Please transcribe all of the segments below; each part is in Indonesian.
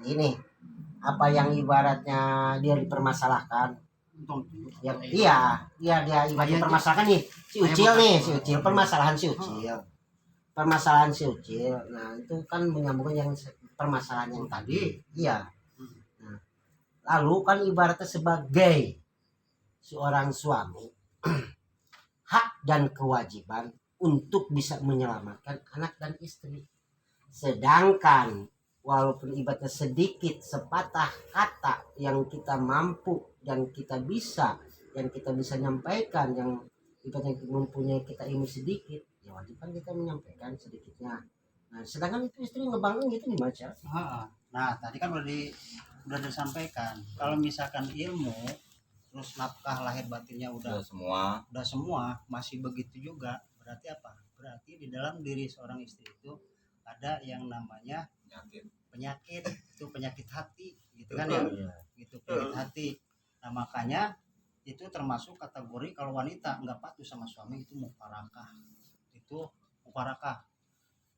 seperti ini. Apa yang ibaratnya dia dipermasalahkan. Ya, iya dia ibaratnya permasalahan nih si Ucil permasalahan si Ucil. Nah, itu kan menyambungkan yang permasalahan yang tadi. Iya. Nah, lalu kan ibaratnya sebagai seorang suami hak dan kewajiban untuk bisa menyelamatkan anak dan istri. Sedangkan walaupun ibaratnya sedikit sepatah kata yang kita mampu dan kita bisa nyampaikan, yang ibaratnya mempunyai kita ilmu sedikit, ya wajib kan kita menyampaikan sedikitnya. Nah, sedangkan itu istri ngebangga gitu nih baca. Nah, tadi kan udah disampaikan kalau misalkan ilmu terus nafkah lahir batinnya udah semua masih begitu juga, berarti apa? Berarti di dalam diri seorang istri itu ada yang namanya penyakit itu penyakit hati gitu kan ya, gitu penyakit hati. Nah, makanya itu termasuk kategori kalau wanita nggak patuh sama suami itu mufarakah,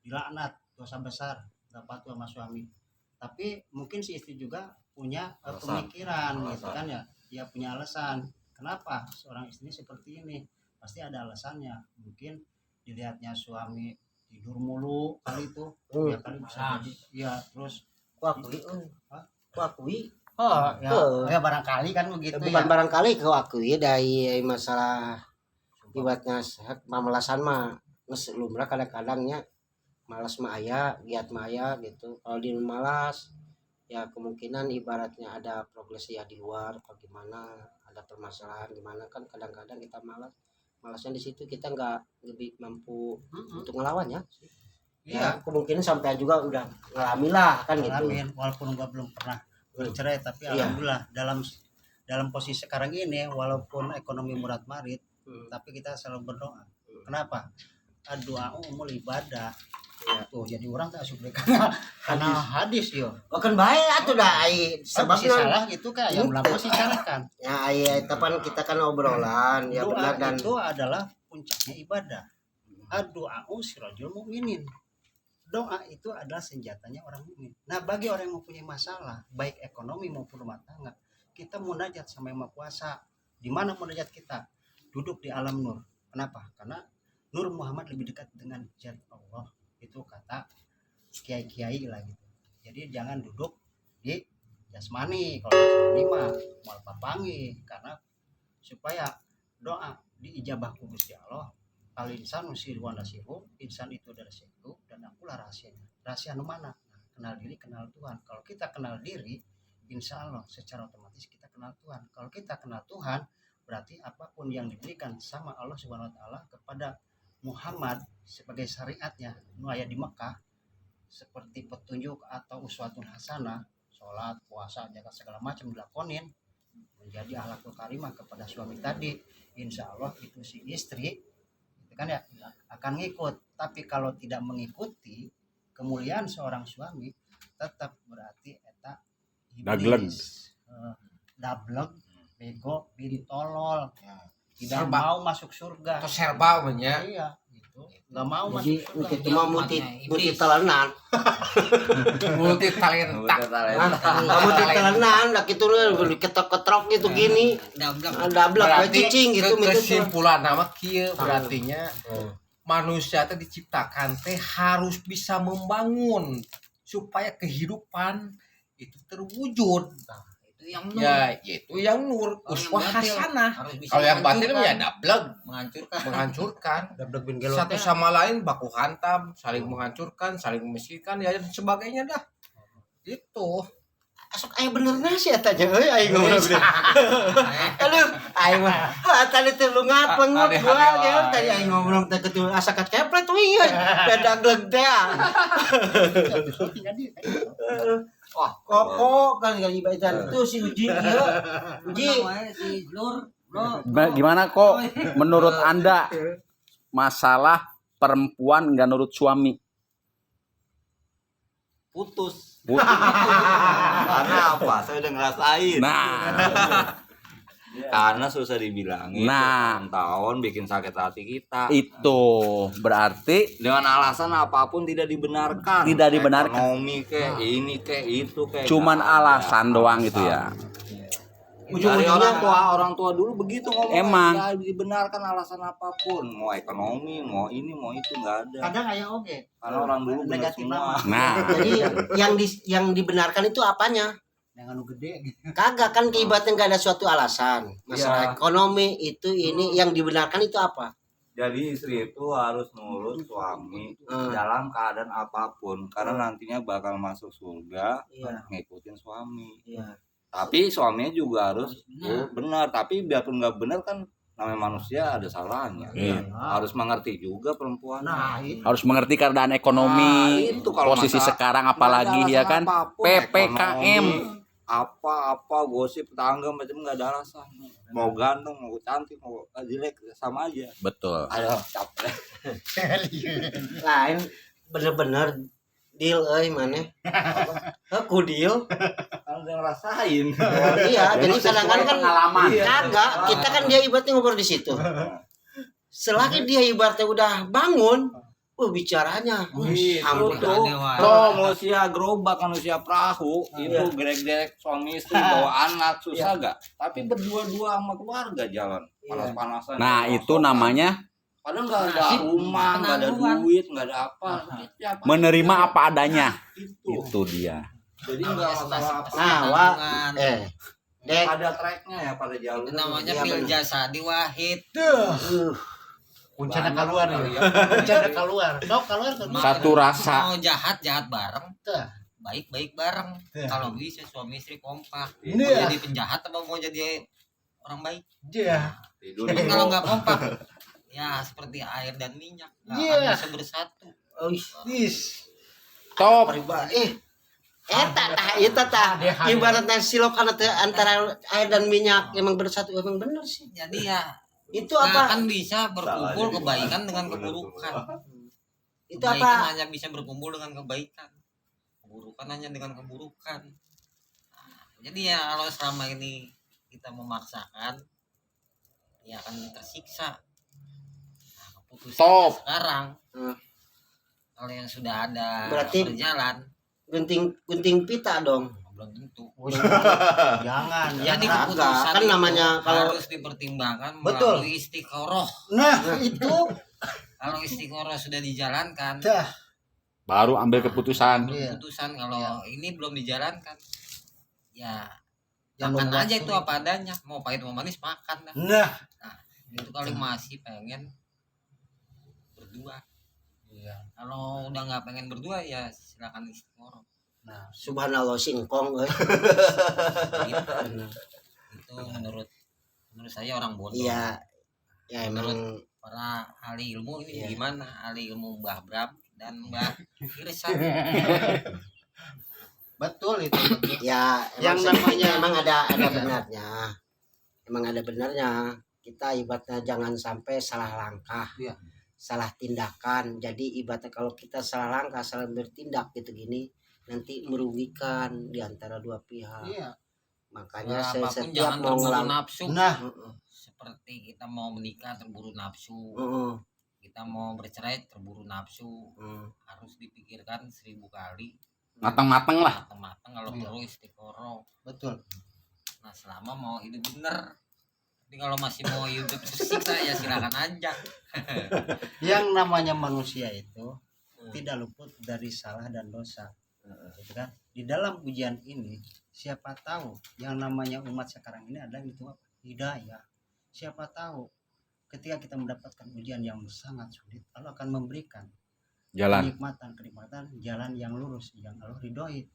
dilaknat, dosa besar, nggak patuh sama suami. Tapi mungkin si istri juga punya pemikiran gitu kan ya, dia punya alasan kenapa seorang istri seperti ini, pasti ada alasannya. Mungkin dilihatnya suami tidur mulu kali itu, ya kali bisa jadi ya. Terus kuakui ya barangkali kan begitu. bukan ya. Barangkali kuakui dari masalah ibaratnya pamelasan mah lumrah kadang-kadangnya malas mah aya, giat mah aya gitu. Kalau di malas ya kemungkinan ibaratnya ada progresi ya di luar atau gimana, ada permasalahan gimana kan kadang-kadang kita malasnya di situ, kita nggak lebih mampu untuk ngelawan ya. Ya kemungkinan sampai juga udah ngalamin lah kan gitu. Walaupun gua belum pernah bercerai tapi alhamdulillah dalam posisi sekarang ini walaupun ekonomi murat marit tapi kita selalu berdoa. Kenapa? Doa umul ibadah. Tuh jadi orang tak asup karena hadis yo. Oh kan baik atuh dah ai sebab salah gitu kan yang ulang sih kan. Ya iya tepan kita kan obrolan ya benar, dan itu adalah puncaknya ibadah. Doa sirajul mukminin. Doa itu adalah senjatanya orang mukmin. Nah, bagi orang yang mempunyai masalah baik ekonomi maupun rumah tangga, kita munajat sama Yang Maha Kuasa. Di mana munajat kita? Duduk di alam nur. Kenapa? Karena Nur Muhammad lebih dekat dengan zat Allah. Itu kata kiai-kiai lah gitu. Jadi jangan duduk di jasmani. Kalau jasmani mah mal papangi, karena supaya doa diijabah ku Gusti Allah. Al insan nusir wa nasiru, insan itu adalah sesuatu dan akulah rahasianya. Rahasia mana? Nah, kenal diri, kenal Tuhan. Kalau kita kenal diri, insya Allah secara otomatis kita kenal Tuhan. Kalau kita kenal Tuhan, berarti apapun yang diberikan sama Allah Subhanahu wa taala kepada Muhammad sebagai syariatnya nu aya di Mekah, seperti petunjuk atau uswatun hasanah, sholat, puasa, zakat segala macam dilakonin, menjadi akhlakul karimah kepada suami tadi, insya Allah itu si istri itu kan ya akan ngikut. Tapi kalau tidak mengikuti kemuliaan seorang suami, tetap berarti eta iblis, dablek, bego, bini tolol, tidak mau masuk surga. Atau serba punya. Iya, gitu. Nggak mau jadi masuk surga. itu mah multi talenan. Multi talenta. Multi talenan lah gitu diketok-ketok gitu gini. Dablek cicing gitu. Kesimpulan nama kieu berartinya manusia teh diciptakan teh harus bisa membangun supaya kehidupan itu terwujud. Yang nur. Ya, itu yang nur, uswah hasanah. Kalau yang batin ya dablek, menghancurkan. Satu sama lain baku hantam, saling menghancurkan, saling memiskinkan ya dan sebagainya dah. Itu. Asok aya benerna sih eta jeung euy aing ngobrol. Aduh, aing mah tadi teh lu ngapeng mah gua ge tadi aing ngobrol teh kitu asa keplet we beda gleg teh. Wah, kok kan ibadah itu si Uji ieu. Uji si Lur. Gimana kok menurut Anda masalah perempuan nggak nurut suami? Putus. Karena apa? Saya udah ngerasain. Nah, Karena susah dibilangin. Nah. Tahun bikin sakit hati kita. Itu berarti Dengan alasan apapun tidak dibenarkan. Tidak dibenarkan. Ekonomi kek, ini kek, itu kek. cuman nggak ada alasan doang gitu ya. Dari Ujung-ujungnya orang tua dulu begitu ngomong. Emang. Nggak dibenarkan alasan apapun, mau ekonomi, mau ini, mau itu nggak ada. Kadang aya oge. Karena orang dulu benar Negatif semua. banget. Nah, jadi yang dibenarkan itu apanya? Yang anu gede. Kagak kan ibaratnya nggak ada suatu alasan. Masalah Iya. ekonomi itu ini yang dibenarkan itu apa? Jadi istri itu harus nurut suami Hmm. dalam keadaan apapun, karena nantinya bakal masuk surga Iya, ngikutin suami. iya. Tapi suaminya juga harus Benar. benar. Tapi biarpun nggak benar kan namanya manusia ada salahnya. Iya. Harus mengerti juga perempuan. Nah, itu. harus mengerti keadaan ekonomi, Itu kalau posisi masalah- sekarang apalagi nggak ada ya alasan kan. apapun, PPKM. ekonomi, apa gosip tetangga macam nggak ada alasan. Mau ganteng, mau cantik, mau jelek sama aja. Betul. Aduh, capek. Lain bener-bener deal mana? Aku deal. Kan udah ngerasain. Iya, jadi kadang-kadang kan pengalaman. kagak, kita kan dia ibaratnya ngobrol di situ. Selagi dia ibaratnya udah bangun, bicaranya, ampun. Tuh, manusia gerobak, manusia perahu, itu gerek-gerek suami istri bawa anak susah gak? Tapi berdua-dua sama keluarga jalan panas-panasan. Nah, itu namanya Padahal nggak ada rumah, nggak ada duit, nggak ada apa. menerima apa adanya. Itu. Itu dia. Jadi nggak masalah apa. Nah, Wak, Dek, Pada tracknya ya, pada jalur. Itu namanya Iya, Pil bener. Jasadi Wahid. Kuncana keluar nih. Kuncana keluar. Sok keluar kan. Satu rasa. Mau jahat bareng. Tuh. Baik bareng. Tuh. Kalau bisa suami istri kompak. Ini Mau ya. jadi penjahat atau mau jadi orang baik? Iya. Tidur Tapi di kalau nggak kompak, ya seperti air dan minyak, nggak Iya. akan bisa bersatu. Is. Top. eta tah ibaratnya silok antara air dan minyak emang bersatu, emang bener sih. Jadi ya Itu nggak apa? akan bisa berkumpul kebaikan dengan keburukan. Itu Kebaikan apa? hanya bisa berkumpul dengan kebaikan. Keburukan hanya dengan keburukan. Nah, jadi ya kalau selama ini kita memaksakan, ya akan tersiksa. Nah, keputusan Top. sekarang, Hmm. kalau yang sudah ada Berarti- berjalan, Gunting pita dong. belum tentu. Jangan. Jadi kagak. keputusan Kan itu namanya kalau- harus dipertimbangkan Betul. melalui istiqoroh. Nah, itu. Kalau istiqoroh sudah dijalankan, Dah. Baru ambil keputusan. Iya. keputusan. Kalau ini belum dijalankan, ya Yang makan membuat aja itu sulit. apa adanya. Mau pahit mau manis makan dah. Nah. Itu kali masih pengen berdua. Iya. Kalau udah nggak pengen berdua ya silakan istiqoroh. Nah, Subhanallah singkong. Gitu. Itu menurut saya orang bodoh. Iya. Ya emang Para ahli ilmu ini Iya. gimana? Ahli ilmu Mbah Bram dan Mbah Irsan. betul itu. ya Yang emang namanya- emang ada benarnya. Emang ada benarnya. Kita ibaratnya jangan sampai salah langkah. Iya. Salah tindakan. Jadi ibaratnya kalau kita salah langkah, salah bertindak gitu gini, nanti merugikan di antara dua pihak. Iya. Makanya saya Apapun setiap jangan mau terburu ngelang. nafsu. Nah, Seperti kita mau menikah terburu nafsu. Kita mau bercerai terburu nafsu. Harus dipikirkan 1000 kali. Matang-matang lah. Matang-matang kalau Iya. perlu istiqoroh. betul. Nah selama mau hidup bener. Tapi kalau masih mau hidup tersiksa ya silakan aja. Yang namanya manusia itu tidak luput dari salah dan dosa. Gitu kan? Di dalam ujian ini, siapa tahu yang namanya umat sekarang ini adalah itu apa? Hidayah. Siapa tahu ketika kita mendapatkan ujian yang sangat sulit, Allah akan memberikan Jalan. kenikmatan jalan yang lurus yang Allah ridhoi.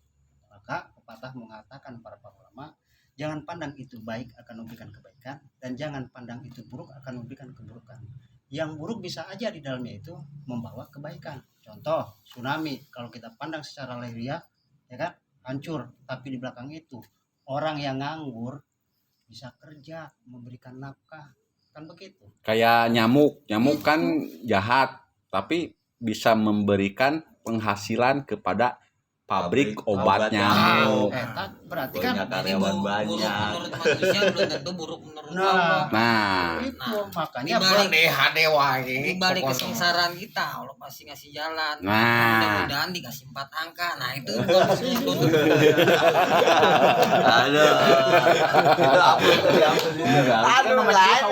Maka pepatah mengatakan para ulama, jangan pandang itu baik akan memberikan kebaikan, dan jangan pandang itu buruk akan memberikan keburukan. Yang buruk bisa aja di dalamnya itu membawa kebaikan. Contoh tsunami, kalau kita pandang secara lahiriah, ya kan, hancur. Tapi di belakang itu orang yang nganggur bisa kerja, memberikan nafkah, kan begitu. Kayak nyamuk. Nyamuk kan jahat, tapi bisa memberikan penghasilan kepada pabrik obat obat nyamuk. Eta berarti kan Punya Jadi karyawan buruk banyak. menurut manusia belum tentu buruk menurut Nah. Allah. Nah, itu makanya Dibalik- hade wae. Di balik kesengsaraan kita, Allah pasti ngasih jalan. Nah. Mudah-mudahan dikasih 4 angka. Nah itu bukan belum Aduh. Itu apa juga. Aduh lain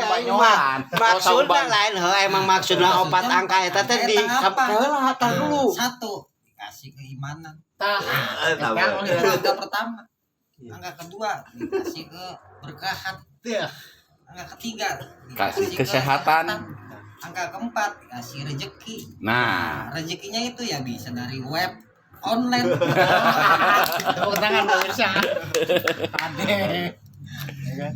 maksudnya lain emang maksudnya opat angka eta teh di kapelah tah dulu. Satu dikasih keimanan. Tahu. Angka pertama. Angka kedua dikasih keberkahan. Angka ketiga kasih dikasih kesehatan. Angka keempat dikasih rezeki. Nah, Rezekinya itu ya bisa dari web online. tepuk tangan pemirsa. Ade. Ya kan?